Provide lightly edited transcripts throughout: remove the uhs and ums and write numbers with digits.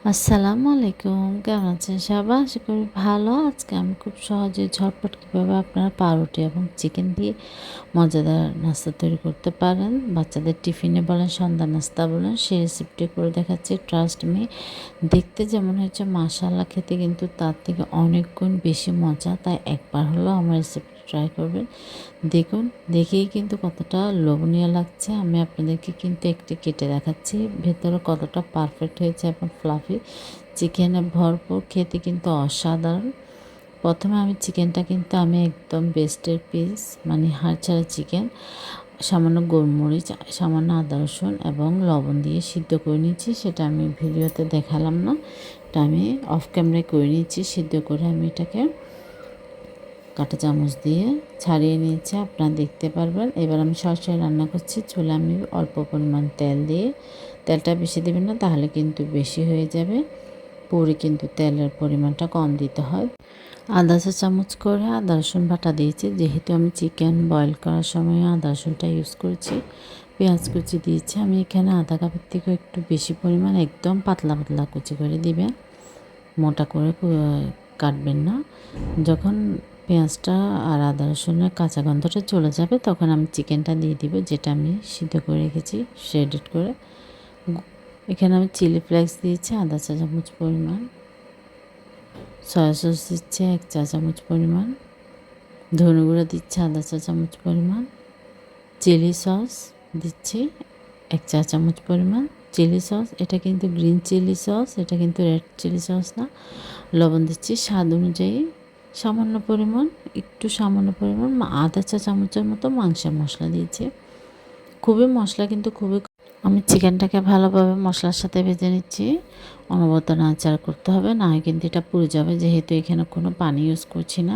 আসসালামু আলাইকুম, কেমন আছেন সবাই? আশা করি ভালো। আজকে আমি খুব সহজে ঝটপট কীভাবে আপনারা পাউরুটি এবং চিকেন দিয়ে মজাদার নাস্তা তৈরি করতে পারেন, বাচ্চাদের টিফিনে বলেন, সন্ধ্যা নাস্তা বলেন, সেই রেসিপিটি করে দেখাচ্ছি। ট্রাস্ট মি, দেখতে যেমন হচ্ছে মাশাআল্লাহ, খেতে কিন্তু তার থেকে অনেক গুণ বেশি মজা। তাই একবার হলেও আমার রেসিপি ট্রাই করবেন। দেখুন, দেখেই কিন্তু কতটা লোভনীয় লাগছে। আমি আপনাদেরকে কিন্তু একটি কেটে দেখাচ্ছি, ভেতরে কতটা পারফেক্ট হয়েছে এবং ফ্লাফি, চিকেনে ভরপুর, খেতে কিন্তু অসাধারণ। প্রথমে আমি চিকেনটা কিন্তু একদম বেস্টের পিস, মানে হাড় ছাড়া চিকেন, সামান্য গোলমরিচ, সামান্য আদা রসুন এবং লবণ দিয়ে সিদ্ধ করে নিয়েছি। সেটা আমি ভিডিওতে দেখালাম না, এটা আমি অফ ক্যামেরায় করে নিয়েছি। সিদ্ধ করে আমি এটাকে কাঁটা চামচ দিয়ে ছাড়িয়ে নিয়েছি, আপনারা দেখতে পারবেন। এবার আমি সরাসরি রান্না করছি। চুলে আমি অল্প পরিমাণ তেল দিয়ে, তেলটা বেশি দেবেন না, তাহলে কিন্তু বেশি হয়ে যাবে। পরে কিন্তু তেলের পরিমাণটা কম দিতে হয়। আধা চা চামচ করে আদা রসুন বাটা দিয়েছি, যেহেতু আমি চিকেন বয়েল করার সময় আদা রসুনটা ইউজ করেছি। পেঁয়াজ কুচি দিয়েছি আমি এখানে আধা কাপের থেকে একটু বেশি পরিমাণ, একদম পাতলা পাতলা কুচি করে দিবেন, মোটা করে কাটবেন না। যখন পেঁয়াজটা আর আদা রসুনের কাঁচা গন্ধটা চলে যাবে, তখন আমি চিকেনটা দিয়ে দিব, যেটা আমি সিদ্ধ করে রেখেছি শ্রেডেড করে। এখানে আমি চিলি ফ্লেক্স দিয়েছি আধা চা চামচ পরিমাণ, সয়া সস দিচ্ছে 1 চা চামচ পরিমাণ, ধনে গুঁড়ো দিচ্ছে আধা চা চামচ পরিমাণ, চিলি সস দিচ্ছি 1 চা চামচ পরিমাণ। চিলি সস এটা কিন্তু গ্রিন চিলি সস, এটা কিন্তু রেড চিলি সস না। লবণ দিচ্ছি স্বাদ অনুযায়ী, সামান্য পরিমাণ, একটু সামান্য পরিমাণ আধা চা চামচের মতো মাংসের মশলা দিয়েছি। খুবই মশলা কিন্তু খুবই, আমি চিকেনটাকে ভালোভাবে মশলার সাথে ভেজে নিচ্ছি। অনবরত নাড়াচাড়া করতে হবে, না হয় কিন্তু এটা পুড়ে যাবে, যেহেতু এখানে কোনো পানি ইউজ করছি না।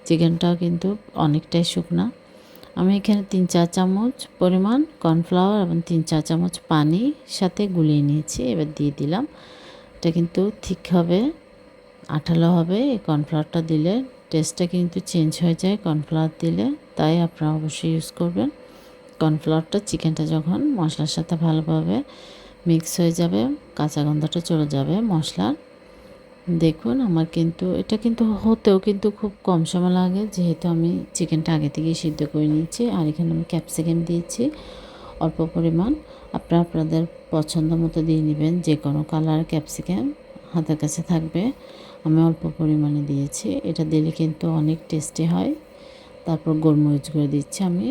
চিকেনটাও কিন্তু অনেকটাই শুকনা। আমি এখানে 3 চা চামচ পরিমাণ কর্নফ্লাওয়ার এবং 3 চা চামচ পানি সাথে গুলিয়ে নিয়েছি। এবার দিয়ে দিলাম। এটা কিন্তু ঠিক হবে, আঠালো হবে। এই কর্নফ্লাওয়ারটা দিলে টেস্টটা কিন্তু চেঞ্জ হয়ে যায় কর্নফ্লাওয়ার দিলে, তাই আপনারা অবশ্যই ইউজ করবেন কর্নফ্লাওয়ারটা। চিকেনটা যখন মশলার সাথে ভালোভাবে মিক্স হয়ে যাবে, কাঁচা গন্ধটা চলে যাবে মশলার। দেখুন আমার কিন্তু এটা কিন্তু হতেও কিন্তু খুব কম সময় লাগে, যেহেতু আমি চিকেনটা আগে থেকেই সিদ্ধ করে নিয়েছি। আর এখানে আমি ক্যাপসিকাম দিয়েছি অল্প পরিমাণ, আপনারা আপনাদের পছন্দ মতো দিয়ে নেবেন, যে কোনো কালার ক্যাপসিকাম হাতের কাছে থাকবে। আমি অল্প পরিমাণে দিয়েছি, এটা দিলে কিন্তু অনেক টেস্টি হয়। তারপর গোলমরিচ গুঁড়ো দিচ্ছি আমি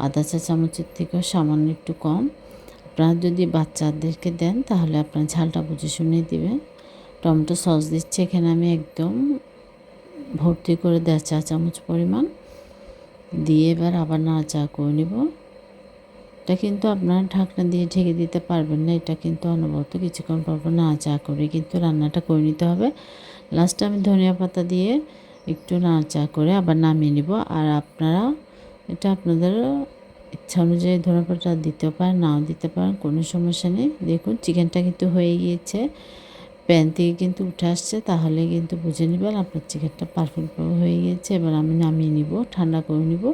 আধা চা চামচের থেকেও সামান্য একটু কম। আপনারা যদি বাচ্চাদেরকে দেন তাহলে আপনার ঝালটা বুঝে শুনে দিবেন। টমেটো সস দিচ্ছি এখানে আমি একদম ভর্তি করে 1.5 চা চামচ পরিমাণ দিয়ে এবার আবার নাড়াচাড়া করে নেব। এটা কিন্তু আপনারা ঢাকনা দিয়ে ঢেকে দিতে পারবেন না, এটা কিন্তু অনবরত কিছুক্ষণ পর পর নাড়াচাড়া করে কিন্তু রান্নাটা করে নিতে হবে। লাস্টে আমি ধনিয়া পাতা দিয়ে একটু নাড়াচাড়া করে আবার নামিয়ে নেব। আর আপনারা এটা আপনাদের ইচ্ছা অনুযায়ী ধনিয়া পাতা দিতেও পারেন, নাও দিতে পারেন, কোনো সমস্যা নেই। দেখুন চিকেনটা কিন্তু হয়ে গিয়েছে, প্যান থেকে কিন্তু উঠে আসছে, তাহলে কিন্তু বুঝে নেবেন আপনার চিকেনটা পারফেক্টভাবে হয়ে গিয়েছে। এবার আমি নামিয়ে নিব, ঠান্ডা করে নিব।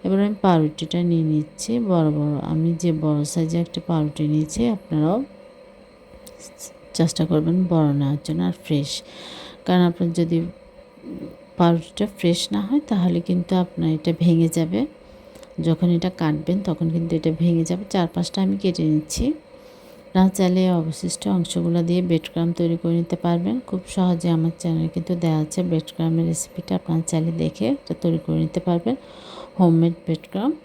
এবার আমি পাউরুটিটা নিয়ে নিচ্ছি বড় বড়, আমি যে বড় সাইজে একটা পাউরুটি নিয়েছি, আপনারাও চেষ্টা করবেন বড় নেওয়ার জন্য আর ফ্রেশ। কারণ আপনার যদি পাউরুটিটা ফ্রেশ না হয় তাহলে কিন্তু আপনার এটা ভেঙে যাবে, যখন এটা কাটবেন তখন কিন্তু এটা ভেঙে যাবে। 4-5টা আমি কেটে নিচ্ছি। না চাইলে অবশিষ্ট অংশগুলো দিয়ে ব্রেড ক্রাম্ব তৈরি করে নিতে পারবেন খুব সহজে। আমার চ্যানেলে কিন্তু দেওয়া আছে ব্রেড ক্রাম্বের রেসিপিটা, আপনারা চাইলে দেখে এটা তৈরি করে নিতে পারবেন, হোমমেড ব্রেড ক্রাম্ব।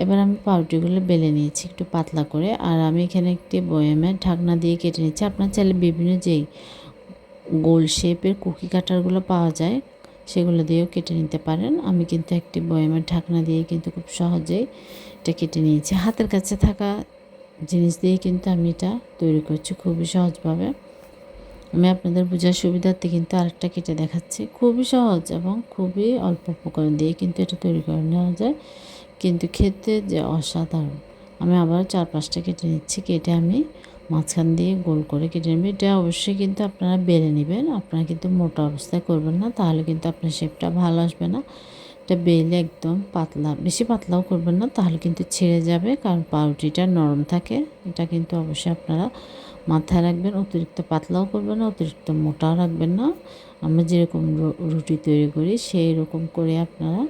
এবার আমি পাউরুটিগুলো বেলে নিয়েছি একটু পাতলা করে, আর আমি এখানে একটি বয়ামের ঢাকনা দিয়ে কেটে নিচ্ছি। আপনারা চাইলে বিভিন্ন যেই গোল শেপের কুকি কাটারগুলো পাওয়া যায় সেগুলো দিয়েও কেটে নিতে পারেন। আমি কিন্তু একটি বয়ামের ঢাকনা দিয়ে কিন্তু খুব সহজেই এটা কেটে নিয়েছি। হাতের কাছে থাকা জিনিস দিয়ে কিন্তু আমি এটা তৈরি করছি খুবই সহজভাবে। আমি আপনাদের বোঝার সুবিধার্থে কিন্তু আরেকটা কেটে দেখাচ্ছি। খুবই সহজ এবং খুবই অল্প উপকরণ দিয়ে কিন্তু এটা তৈরি করে নেওয়া যায়, কিন্তু খেতে যে অসাধারণ। আমি আবার 4-5টা কেটে নিচ্ছি, কেটে আমি মাঝখান দিয়ে গোল করে কেটে নেব। এটা অবশ্যই কিন্তু আপনারা বেলে নেবেন, আপনারা কিন্তু মোটা অবস্থায় করবেন না, তাহলে কিন্তু আপনার শেপটা ভালো আসবে না। এটা বেলে একদম পাতলা, বেশি পাতলাও করবেন না, তাহলে কিন্তু ছিঁড়ে যাবে, কারণ পাউরুটিটা নরম থাকে। এটা কিন্তু অবশ্যই আপনারা মাথায় রাখবেন। অতিরিক্ত পাতলাও করবেন না, অতিরিক্ত মোটাও রাখবেন না। আমরা যেরকম রুটি তৈরি করি সেই রকম করে আপনারা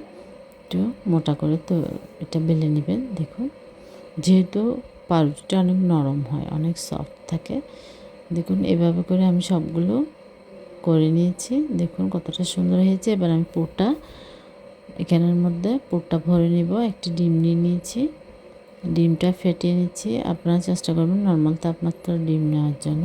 একটু মোটা করে তো এটা বেলে নেবেন। দেখুন, যেহেতু পাউরুটিটা অনেক নরম হয়, অনেক সফট থাকে। দেখুন এভাবে করে আমি সবগুলো করে নিয়েছি। দেখুন কতটা সুন্দর হয়েছে। এবার আমি পুরটা এখানের মধ্যে পুরটা ভরে নিব। একটি ডিম নিয়ে নিয়েছি, ডিমটা ফেটিয়ে নিচ্ছি। আপনারা চেষ্টা করবেন নর্মাল তাপমাত্রার ডিম নেওয়ার জন্য।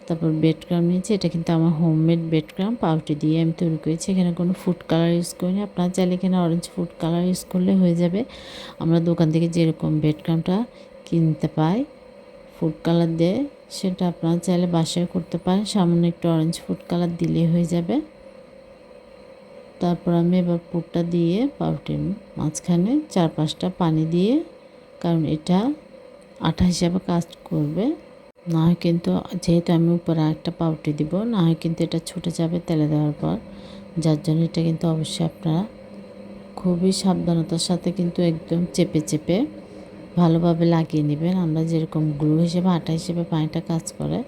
তারপর ব্রেড ক্রাম নিয়েছি, এটা কিন্তু আমার হোমমেড ব্রেড ক্রাম, পাউরুটি দিয়ে আমি তৈরি করেছি। এখানে কোনো ফুড কালার ইউজ করিনি। আপনারা চাইলে এখানে অরেঞ্জ ফুড কালার ইউজ করলে হয়ে যাবে। আমরা দোকান থেকে যেরকম ব্রেড ক্রামটা কিনতে পাই ফুড কালার দিয়ে, সেটা আপনারা চাইলে বাসায় করতে পারেন। সামান্য একটু অরেঞ্জ ফুড কালার দিলেই হয়ে যাবে। তারপর আমি এবার পুরটা দিয়ে পাউরুটির মাঝখানে 4-5টা পানি দিয়ে, কারণ এটা আঠা হিসাবে কাজ করবে, না হয় কিন্তু যেহেতু আমি উপরে আরেকটা পাউরুটি দিব, না হয় কিন্তু এটা ছুটে যাবে তেলে দেওয়ার পর। যার জন্য এটা কিন্তু অবশ্যই আপনারা খুবই সাবধানতার সাথে কিন্তু একদম চেপে চেপে ভালোভাবে লাগিয়ে নেবেন। আমরা যেরকম গ্লু হিসেবে আটা হিসেবে পানিটা কাজ করে,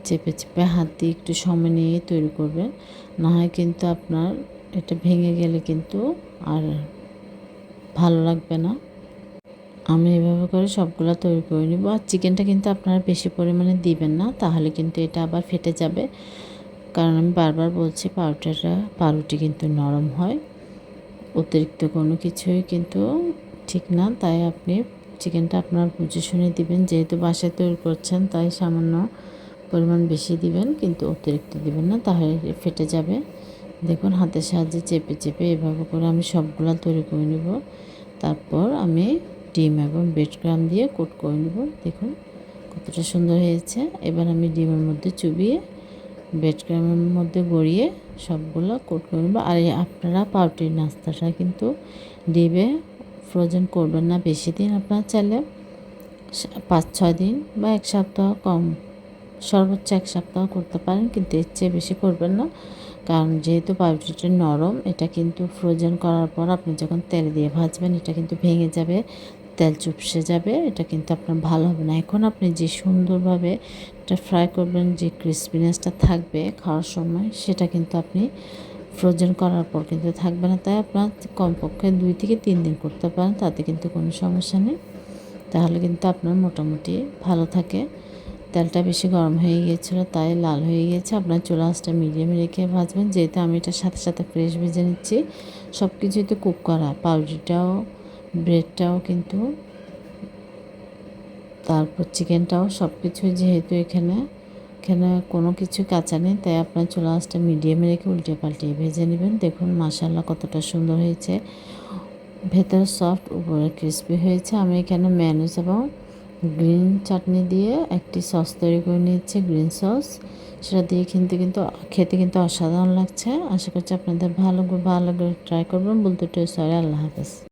চেপে চেপে হাত দিয়ে একটু সময় নিয়ে তৈরি করবেন, না হয় কিন্তু আপনার এটা ভেঙে গেলে কিন্তু আর ভালো লাগবে না। আমি এভাবে করে সবগুলো তৈরি করে নিব। আর চিকেনটা কিন্তু আপনারা বেশি পরিমাণে দিবেন না, তাহলে কিন্তু এটা আবার ফেটে যাবে। কারণ আমি বারবার বলছি পাউরুটি কিন্তু নরম হয়, অতিরিক্ত কোনো কিছুই কিন্তু ঠিক না। তাই আপনি চিকেনটা আপনার বুঝে শুনে দিবেন। যেহেতু বাসায় তৈরি করছেন তাই সামান্য পরিমাণ বেশি দিবেন, কিন্তু অতিরিক্ত দিবেন না, তাহলে ফেটে যাবে। দেখুন হাতের সাহায্যে চেপে চেপে এভাবে করে আমি সবগুলো তৈরি করে নেব। তারপর আমি ডিম এবং ব্রেড ক্রাম দিয়ে কোট করে নেব। দেখুন কতটা সুন্দর হয়েছে। এবার আমি ডিমের মধ্যে চুবিয়ে ব্রেড ক্রামের মধ্যে গড়িয়ে সবগুলো কোট করে নেব। আর আপনারা পাউরুটির নাস্তাটা কিন্তু ডিপে ফ্রোজেন করবেন না বেশি দিন। আপনারা চাইলে 5-6 দিন বা 1 সপ্তাহ, কম সর্বোচ্চ 1 সপ্তাহ করতে পারেন, কিন্তু এর চেয়ে বেশি করবেন না। কারণ যেহেতু পাউরুটিটা নরম, এটা কিন্তু ফ্রোজেন করার পর আপনি যখন তেল দিয়ে ভাজবেন এটা কিন্তু ভেঙে যাবে, তেল চুপসে যাবে, এটা কিন্তু আপনার ভালো হবে না। এখন আপনি যে সুন্দরভাবে এটা ফ্রাই করবেন, যে ক্রিসপিনেসটা থাকবে খাওয়ার সময়, সেটা কিন্তু আপনি ফ্রোজেন করার পর কিন্তু থাকবে না। তাই আপনার কমপক্ষে 2 থেকে 3 দিন করতে পারেন, তাতে কিন্তু কোনো সমস্যা নেই। তাহলে কিন্তু আপনার মোটামুটি ভালো থাকে। তেলটা বেশি গরম হয়ে গিয়েছিলো তাই লাল হয়ে গিয়েছে। আপনার চুলা আঁচটা মিডিয়ামে রেখে ভাজবেন। যেহেতু আমি এটার সাথে সাথে ফ্রেশ ভেজে নিচ্ছি, সব কিছুই তো কুক করা, পাউরুটিটাও ব্রেডটাও কিন্তু, তারপর চিকেনটাও, সব কিছুই যেহেতু এখানে কোনো কিছু কাঁচা নেই, তাই আপনার চুলা আঁচটা মিডিয়ামে রেখে উল্টে পাল্টে ভেজে নেবেন। দেখুন মাশাআল্লাহ কতটা সুন্দর হয়েছে, ভেতরে সফট উপরে ক্রিসপি হয়েছে। আমি এখানে মেয়োনিজ এবং গ্রিন চাটনি দিয়ে একটি সস তৈরি করে নিয়েছি, গ্রিন সস। সেটা দিয়ে খেতে কিন্তু অসাধারণ লাগছে। আশা করছি আপনাদের ভালো করে ট্রাই করবেন। বলতে সরি, আল্লাহ হাফেজ।